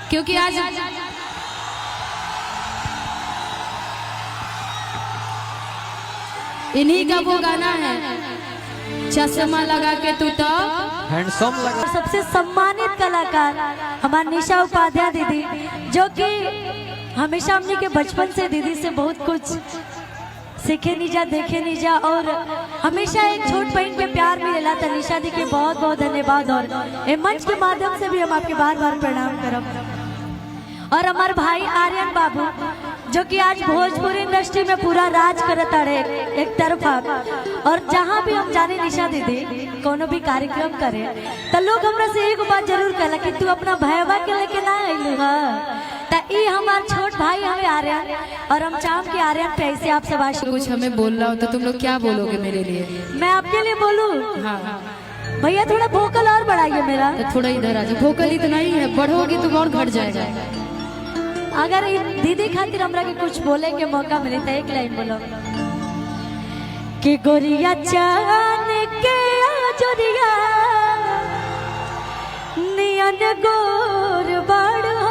क्योंकि आज इन्हीं का वो गाना है, चश्मा लगा के तू तो हैंडसम लगा। सबसे सम्मानित कलाकार हमारी निशा उपाध्याय दीदी, जो कि हमेशा हमने के बचपन से दीदी से बहुत कुछ सीखे नहीं जा, देखे नहीं जा, और हमेशा एक छोट बहन पे प्यार मिलेला। तो निशा दी के बहुत बहुत धन्यवाद, और ये मंच के माध्यम से भी हम आपके बार बार प्रणाम करब। और हमारे भाई आर्यन बाबू, जो कि आज भोजपुरी इंडस्ट्री में पूरा राज करत अड़े एक तरफा, और जहाँ भी हम जाने निशा दीदी कोनो भी कार्यक्रम करे तो लोग हमरा से एक बात जरूर कहला कि तू अपना भैया के लेके ना आइलू है। तो हमार छोट भाई हमें आर्यन, और हम चाहम कि आर्यन पे ऐसे आप सब आशीर्वाद कुछ हमें बोल रहा हो तो तुम लोग क्या बोलोगे मेरे लिए? मैं आपके लिए बोलूं? हाँ भैया थोड़ा वोकल और बढ़ाइए मेरा। तो थोड़ा इधर आ जाओ, वोकल इतना ही है, बढ़ोगी तो और घट जाएगा। अगर दीदी खातिर हमरा के कुछ बोले के मौका मिले तो एक लाइन बोलो कि गोरिया चान के आजोरिया नियन गोर बाड़ हो,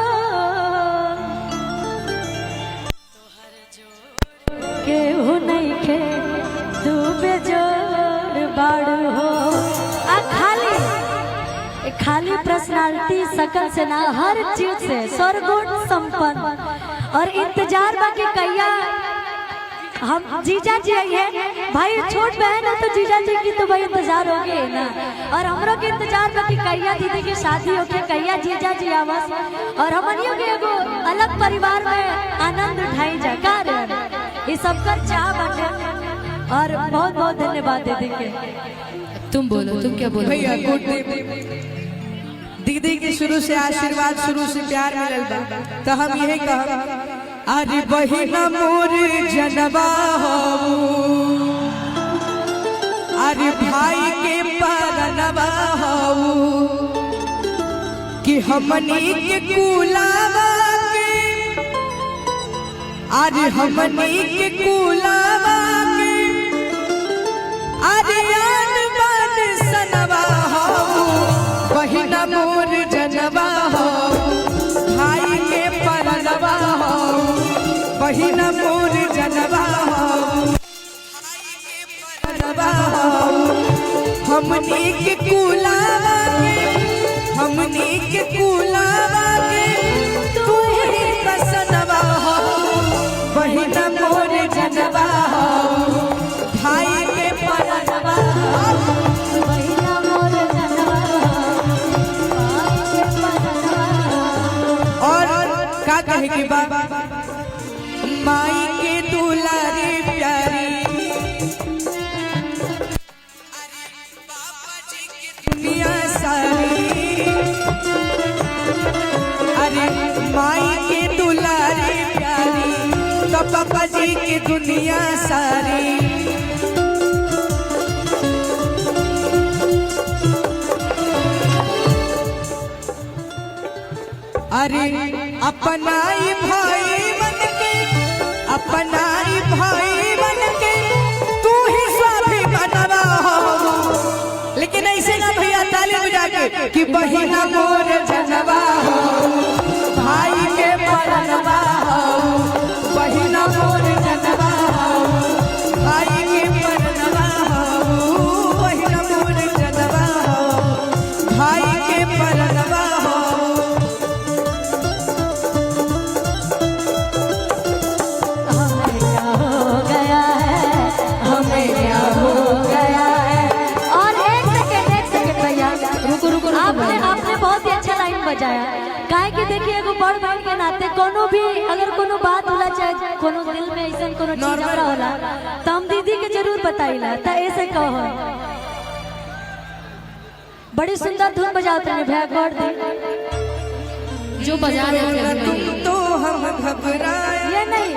केहू नहीं खे तू बेजोर बाड़ हो। खाली पर्सनालिटी शकल से ना, हर चीज से सर्वगुण संपन्न, और इंतजार बाकी कैया हम जीजा जी आई है। भाई छोट बहन है तो जीजा जी की तो भाई इंतजार हो गए ना, और हमरो के इंतजार बाकी कैया दीदी की शादी हो के कैया जीजा जी आवास, और हमनियों के एगो अलग परिवार में आनंद उठाई जा कर ये सबका चाह बाटे। और बहुत बहुत धन्यवाद दीदी के। तुम बोलो, तुम क्या बोलो? भैया दीदी के शुरू से आशीर्वाद, शुरू से प्यार मिलल बा, तो हम यही कहब अरे बहिना मोर जनवा हो, अरे भाई के परनवा हो, कि हमनी के कुलावा के, अरे हमनी के कुलावा के, अरे आन बान सनवा हो, बहिना मोर जनवा हो, भाई के परनवा हो, बहिना मोर जनवा हो, भाई के परनवा हो, हमनी के कुलावा के, हमनी के कुलावा के, तू ही बसनवा हो, बहिना मोर जनवा हो, भाई के परनवा हो, बहिना मोर जनवा का कहे कि बाबा माई के दुलारी प्यारी, अरे बाबा जी की दुनिया सारी, अरे माई के दुलारी प्यारी, तो पापा जी की दुनिया सारी। अरे अपनाई भाई बन के, अपनाई भाई बन के, तू ही स्वाभी बनवा हो। लेकिन ऐसे ना भैया ताली बजा के कि बहिना मोर जनवा हो, भाई के परनवा हो, बहिना मोर जनवा हो, भाई के परनवा हो, बहिना मोर जनवा हो, भाई के परनवा हो। आपने बहुत ही अच्छा लाइन बजाया। काहे कि देखिए एगो बड़ बहन के नाते कोनो भी अगर कोनो बात होला, चाहे कोनो दिल में ऐसा कोनो चीज हमरा होला, तो हम दीदी के जरूर बताइला। तो ऐसे कहो बड़ी सुंदर धुन बजाते हैं भैया, गौर दे जो बजा रहे थे तुम तो हम घबराए, ये नहीं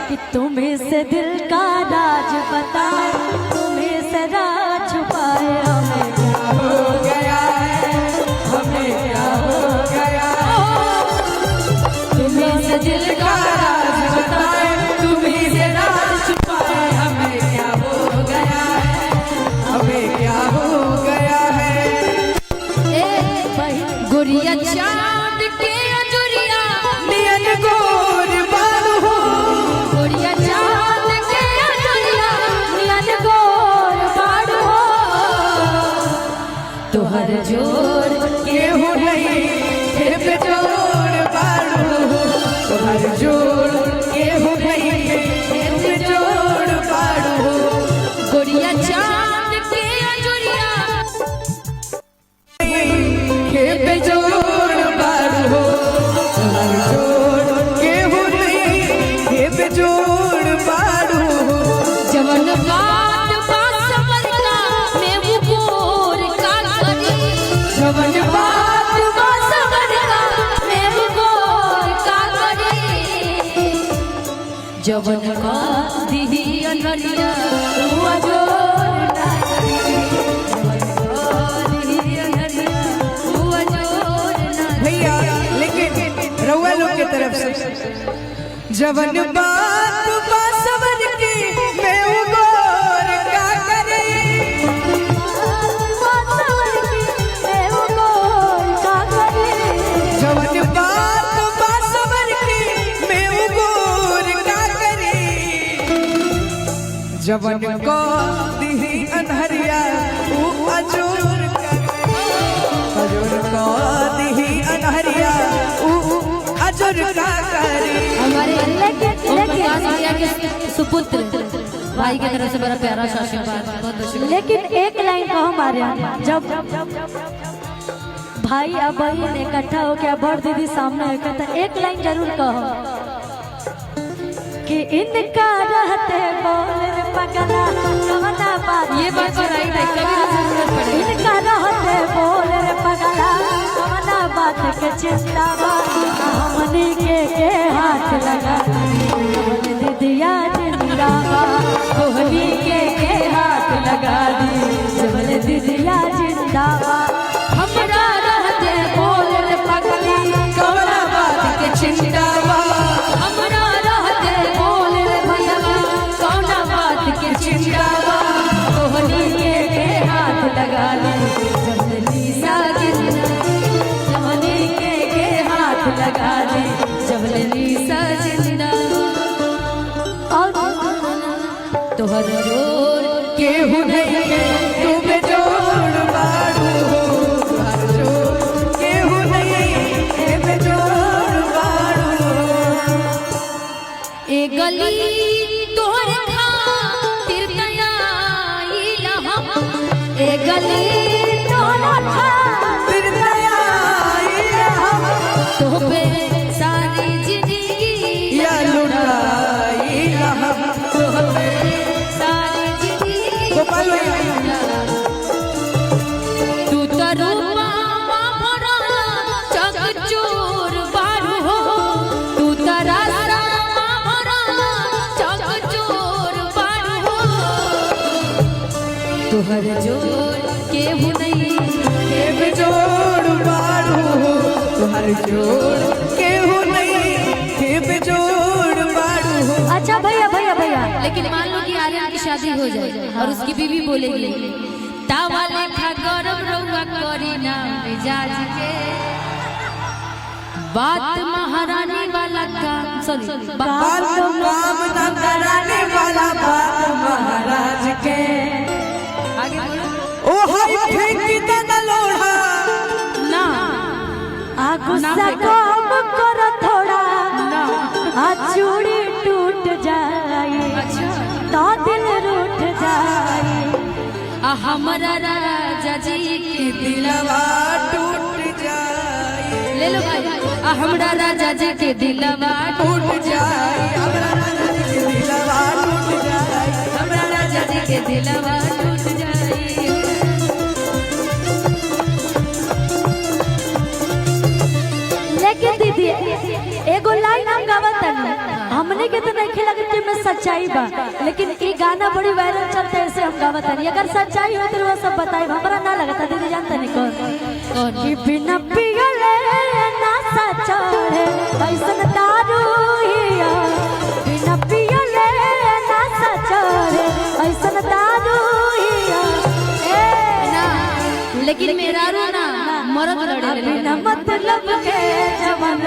कि तुम्हें से दिल का राज बताए, तुम्हें से राज छुपाए, हमें क्या हो गया है, हमें क्या हो गया, तुम्हें से दिल का राज बताए, तुम्हीं से राज छुपाए, हमें क्या हो गया है, हमें क्या हो गया है। गुड़िया चांद के अजुरिया जवन का दिही अनहरिया तू अजोर ना करी। जवन का दिही अनहरिया तू अजोर ना करी। भैया लेकिन रउआ लोग के तरफ से जवन बात बासवर की मैं उगोर का करे। जवन बात बासवर की मैं उगोर का करे। जवन को दिही अनहरिया ऊ अजोर का करे। अजोर को दिही अनहरिया ऊ अजोर का करे। हमारे के सुपुत्र भाई की तरफ से बड़ा प्यारा सा आशीर्वाद, बहुत बहुत शुक्रिया। लेकिन एक लाइन कहो हमारे यहाँ, जब भाई और बहन इकट्ठा होके अब बड़ दीदी सामने होकर तो एक लाइन जरूर कहो कि इनका रहते बोल रे पगला कवना बात। ये बात तो राइट है, कभी ना जरूरत पड़े। इनका रहते बोल रे पगला कवना बात के चिंता बा हमनी के हाथ लगा दीदिया जिंदाबाद। कोहली के हाथ लगा दी जबल दीदिया जिंदाबाद। हमरा रहते बोल रे पगली कवना बात के चिंता बा हमरा रहते बोल रे भैया कौना बात के चिंता बा। कोहली के हाथ लगा ली जबली सा कोहली के हाथ लगा ली जबली सा जिंदा। तोहर जोर केहू नहीं तू बेजोड़ बाड़ू। तोहर जोड़ केहू नहीं ए बेजोड़ बाड़ू। ए गली तोहर खातिर नयाइला हम। ए गली तोहर फिर नया आइला हम तोह पे सारी जिंदगी या लुटाइला हम। तोह पे सारी जिंदगी गोपाल भैया तू तो रूपा भरा चकचोर बारू हो। तू तो रास्ता भरा चकचोर बारू हो। तोहर जोर केहू नहीं ए बेजोड़ बाड़ू। तोहर जोड़ केहू नहीं ए बेजोड़ बाड़ू। अच्छा भैया भैया भैया लेकिन मान लो कि आर्यन की शादी हो जाए और उसकी बीवी बोलेगी तावा लेखा गरम रउआ करी ना मिजाज के। बात महारानी वाला काम सॉरी बात काम न कराने वाला बात महाराज के। आगे बोलो ओ हाय फेंकी दाना लोढ़ा ना आ गुस्सा कम करो थोड़ा आ चूड़ी टूट जाए अच्छा तो दिल रूठ जाए। आ हमारा राजा जी के दिल दिलवा टूट जाए। ले लो भाई आ हमरा राजा जी के दिलवा टूट जाए हमरा राजा जी के दिलवा टूट जाए। हमरा राजा जी के दिलवा टूट जाए। लेकिन दीदी एगो लाइन हम गावत तनी हमने के तो नहीं लगत कि में सच्चाई बा, लेकिन ई गाना बड़ी वायरल चलते ऐसे हम गावत तनी। अगर सच्चाई हो तो वो सब बताई, हमरा ना लगता दीदी जानता नहीं कौन कि बिना पियले ना सचोरे ऐसन दारू हिया। बिना पियले ना सचोरे ऐसन दारू हिया। लेकिन मेरा रो ना मरद लड़े बिना मतलब के जवान